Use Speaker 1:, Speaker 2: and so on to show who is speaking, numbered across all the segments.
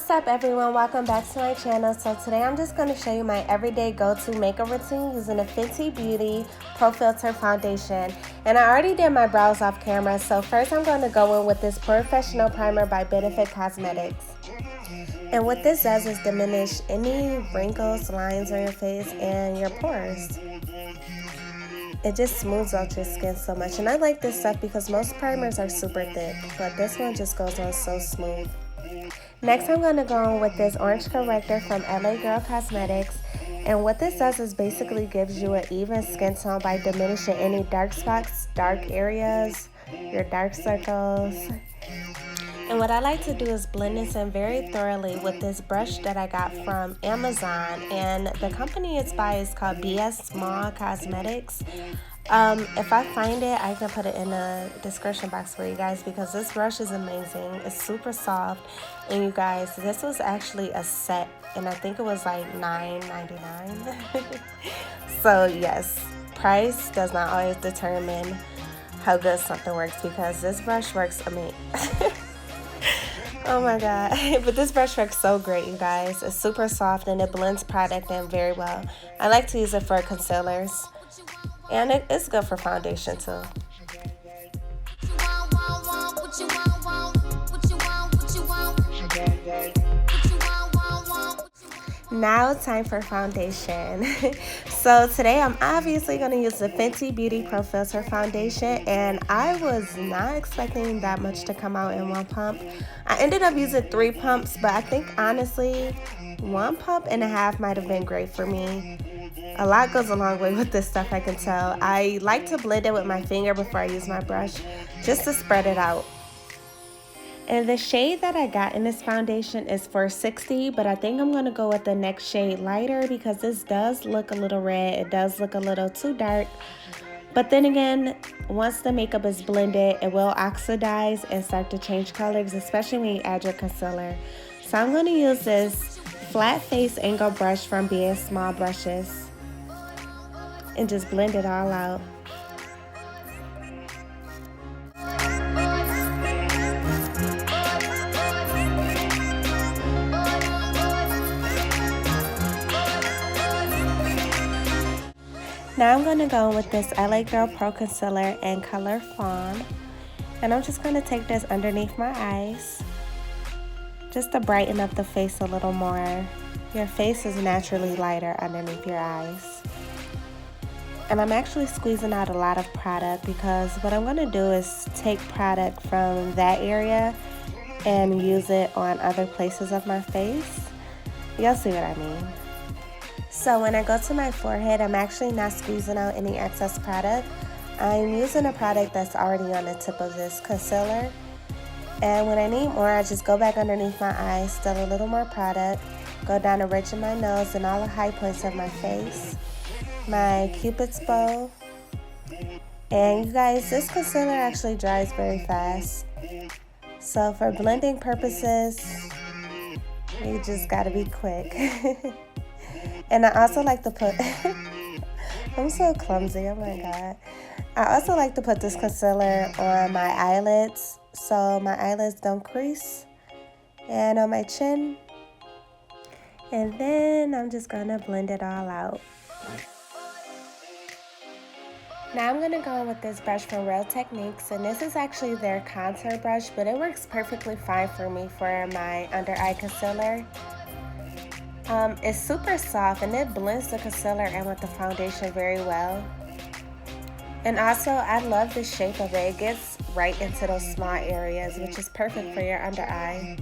Speaker 1: What's up everyone, welcome back to my channel. So today I'm just going to show you my everyday go-to makeup routine using the Fenty Beauty Pro Filt'r Foundation. And I already did my brows off camera, so first I'm going to go in with this Professional Primer by Benefit Cosmetics. And what this does is diminish any wrinkles, lines on your face, and your pores. It just smooths out your skin so much. And I like this stuff because most primers are super thick, but this one just goes on so smooth. Next, I'm going to go in with this Orange Corrector from LA Girl Cosmetics. And what this does is basically gives you an even skin tone by diminishing any dark spots, dark areas, your dark circles. And what I like to do is blend this in very thoroughly with this brush that I got from Amazon. And the company it's by is called BS Small Cosmetics. If I find it, I can put it in the description box for you guys because this brush is amazing. It's super soft. And you guys, this was actually a set and I think it was like $9.99. So yes, price does not always determine how good something works because this brush works amazing. Oh my god. But this brush works so great, you guys. It's super soft and it blends product in very well. I like to use it for concealers. And it's good for foundation too. Now it's time for foundation. So today I'm obviously going to use the Fenty Beauty Pro Filt'r Foundation, and I was not expecting that much to come out in one pump. I ended up using 3 pumps, but I think honestly 1.5 pumps might have been great for me. A lot goes a long way with this stuff, I can tell. I like to blend it with my finger before I use my brush, just to spread it out. And the shade that I got in this foundation is for 60, but I think I'm going to go with the next shade lighter because this does look a little red. It does look a little too dark. But then again, once the makeup is blended, it will oxidize and start to change colors, especially when you add your concealer. So I'm going to use this flat face angle brush from BS Small Brushes and just blend it all out. Now I'm going to go with this LA Girl Pro Concealer in color Fawn. And I'm just going to take this underneath my eyes, just to brighten up the face a little more. Your face is naturally lighter underneath your eyes. And I'm actually squeezing out a lot of product because what I'm going to do is take product from that area and use it on other places of my face. You'll see what I mean. So when I go to my forehead, I'm actually not squeezing out any excess product. I'm using a product that's already on the tip of this concealer. And when I need more, I just go back underneath my eyes, still a little more product, go down the ridge of my nose and all the high points of my face, my Cupid's bow. And you guys, this concealer actually dries very fast. So for blending purposes, you just gotta be quick. And I also like to put, I'm so clumsy, oh my god. I also like to put this concealer on my eyelids so my eyelids don't crease, and on my chin. And then I'm just gonna blend it all out. Now I'm gonna go in with this brush from Real Techniques, and this is actually their contour brush, but it works perfectly fine for me for my under eye concealer. It's super soft and it blends the concealer in with the foundation very well. And also, I love the shape of it. It gets right into those small areas, which is perfect for your under eye.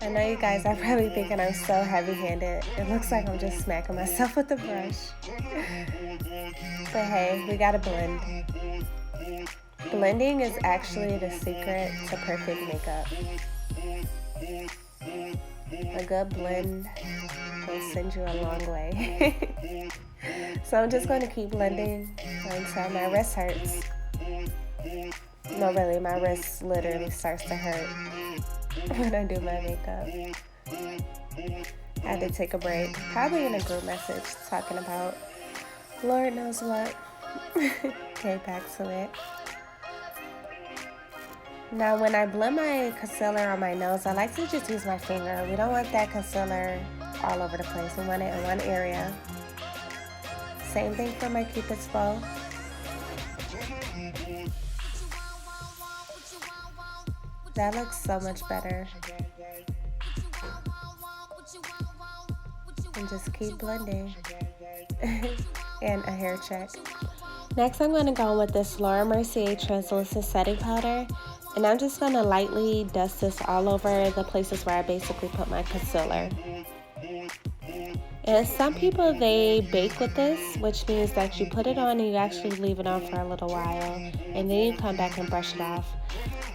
Speaker 1: I know you guys are probably thinking I'm so heavy-handed. It looks like I'm just smacking myself with the brush. But hey, we gotta blend. Blending is actually the secret to perfect makeup. A good blend will send you a long way. So I'm just going to keep blending until my wrist hurts. No, really, my wrist literally starts to hurt when I do my makeup. I had to take a break, probably in a group message talking about Lord knows what. Okay, back to it. Now when I blend my concealer on my nose, I like to just use my finger. We don't want that concealer all over the place. We want it in one area. Same thing for my Cupid's bow. That looks so much better. And just keep blending. And a hair check. Next I'm going to go in with this Merciér translucent setting powder. And I'm just going to lightly dust this all over the places where I basically put my concealer. And some people, they bake with this, which means that you put it on and you actually leave it on for a little while. And then you come back and brush it off.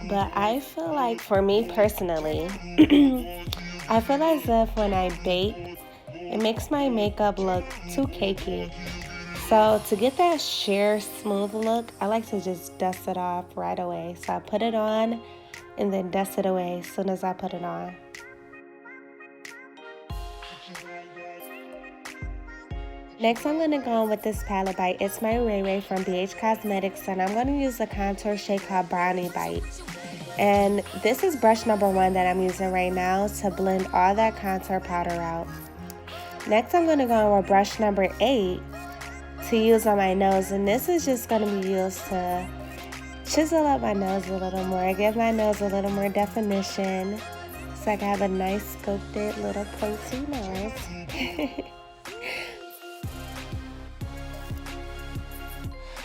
Speaker 1: But I feel like, for me personally, I feel as if when I bake, it makes my makeup look too cakey. So to get that sheer smooth look, I like to just dust it off right away. So I put it on and then dust it away as soon as I put it on. Next, I'm going to go in with this palette by ItsMyRayeRaye from BH Cosmetics, and I'm going to use the contour shade called Brownie Bite. And this is brush number 1 that I'm using right now to blend all that contour powder out. Next, I'm going to go in with brush number 8 to use on my nose, and this is just going to be used to chisel up my nose a little more, give my nose a little more definition, so I can have a nice sculpted little pointy nose.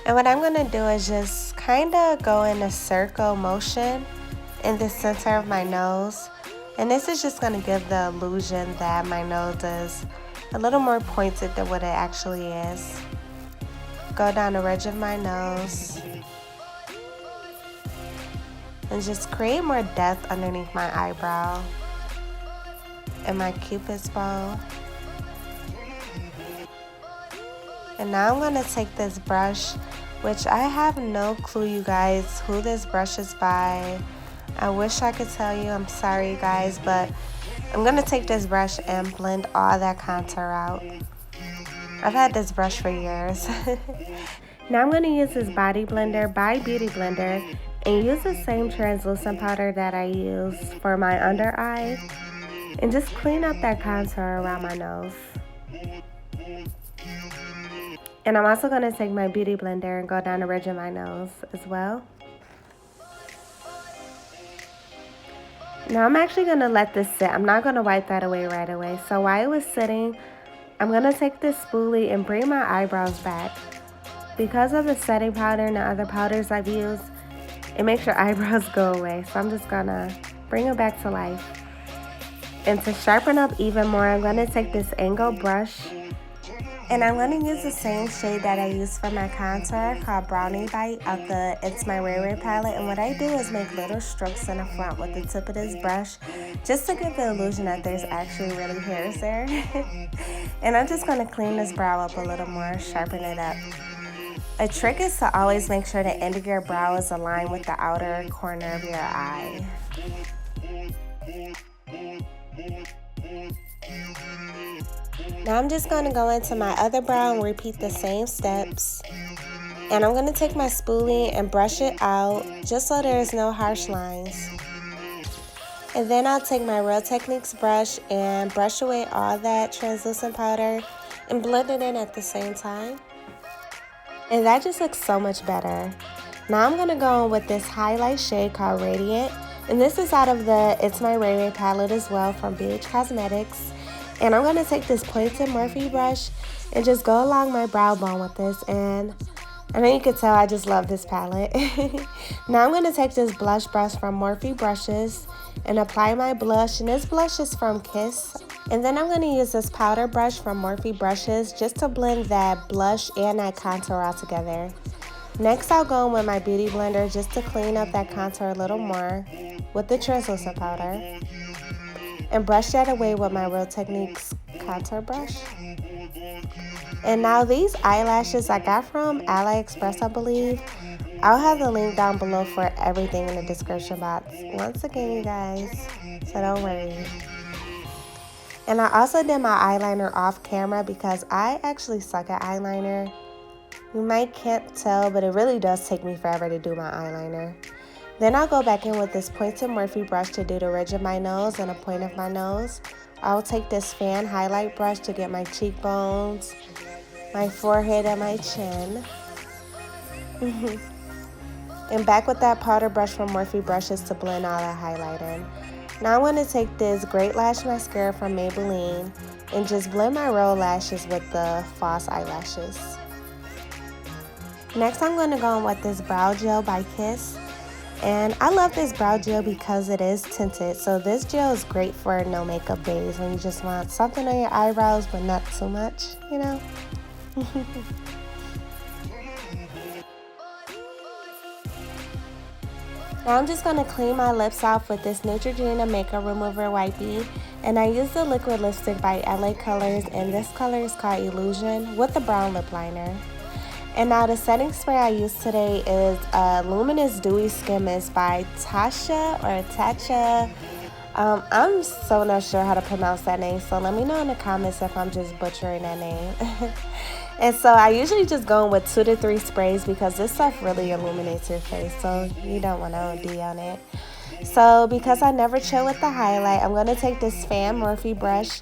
Speaker 1: And what I'm going to do is just kind of go in a circle motion in the center of my nose. And this is just going to give the illusion that my nose is a little more pointed than what it actually is. Go down the ridge of my nose. And just create more depth underneath my eyebrow and my Cupid's bow. And now I'm going to take this brush, which I have no clue, you guys, who this brush is by. I wish I could tell you. I'm sorry, you guys, but I'm going to take this brush and blend all that contour out. I've had this brush for years. Now I'm going to use this body blender by Beauty Blender and use the same translucent powder that I use for my under eye and just clean up that contour around my nose. And I'm also going to take my Beauty Blender and go down the ridge of my nose as well. Now I'm actually going to let this sit. I'm not going to wipe that away right away. So while it was sitting, I'm going to take this spoolie and bring my eyebrows back. Because of the setting powder and the other powders I've used, it makes your eyebrows go away. So I'm just going to bring it back to life. And to sharpen up even more, I'm going to take this angled brush. And I'm going to use the same shade that I used for my contour called Brownie Bite of the ItsMyRayeRaye palette. And what I do is make little strokes in the front with the tip of this brush just to give the illusion that there's actually really hairs there. And I'm just going to clean this brow up a little more, sharpen it up. A trick is to always make sure the end of your brow is aligned with the outer corner of your eye. Now I'm just going to go into my other brow and repeat the same steps. And I'm going to take my spoolie and brush it out just so there's no harsh lines. And then I'll take my Real Techniques brush and brush away all that translucent powder and blend it in at the same time. And that just looks so much better. Now I'm going to go in with this highlight shade called Radiant. And this is out of the ItsMyRayeRaye palette as well from BH Cosmetics. And I'm going to take this pointed Morphe brush and just go along my brow bone with this. And I know you can tell I just love this palette. Now I'm going to take this blush brush from Morphe Brushes and apply my blush. And this blush is from Kiss. And then I'm going to use this powder brush from Morphe Brushes just to blend that blush and that contour all together. Next, I'll go in with my Beauty Blender just to clean up that contour a little more with the translucent powder. And brush that away with my Real Techniques contour brush. And now these eyelashes I got from AliExpress, I believe. I'll have the link down below for everything in the description box. Once again, you guys, so don't worry. And I also did my eyeliner off camera because I actually suck at eyeliner. You might can't tell, but it really does take me forever to do my eyeliner. Then I'll go back in with this pointed Morphe brush to do the ridge of my nose and a point of my nose. I'll take this fan highlight brush to get my cheekbones, my forehead, and my chin. And back with that powder brush from Morphe Brushes to blend all that highlight in. Now I'm going to take this Great Lash Mascara from Maybelline and just blend my roll lashes with the false eyelashes. Next I'm going to go in with this brow gel by Kiss. And I love this brow gel because it is tinted. So this gel is great for no makeup days when you just want something on your eyebrows but not too much, you know. Now I'm just going to clean my lips off with this Neutrogena Makeup Remover Wipey. And I use the liquid lipstick by LA Colors, and this color is called Illusion with the brown lip liner. And now the setting spray I use today is Luminous Dewy Skin Mist by Tasha or Tatcha. I'm so not sure how to pronounce that name, so let me know in the comments if I'm just butchering that name. And so I usually just go in with 2 to 3 sprays because this stuff really illuminates your face, so you don't want to OD on it. So because I never chill with the highlight, I'm going to take this fan Morphe brush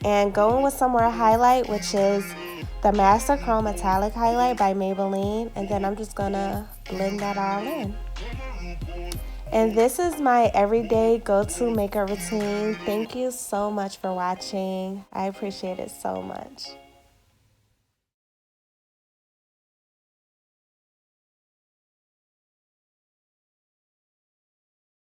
Speaker 1: and go in with some more highlight, which is the Master Chrome Metallic Highlight by Maybelline. And then I'm just going to blend that all in. And this is my everyday go-to makeup routine. Thank you so much for watching. I appreciate it so much.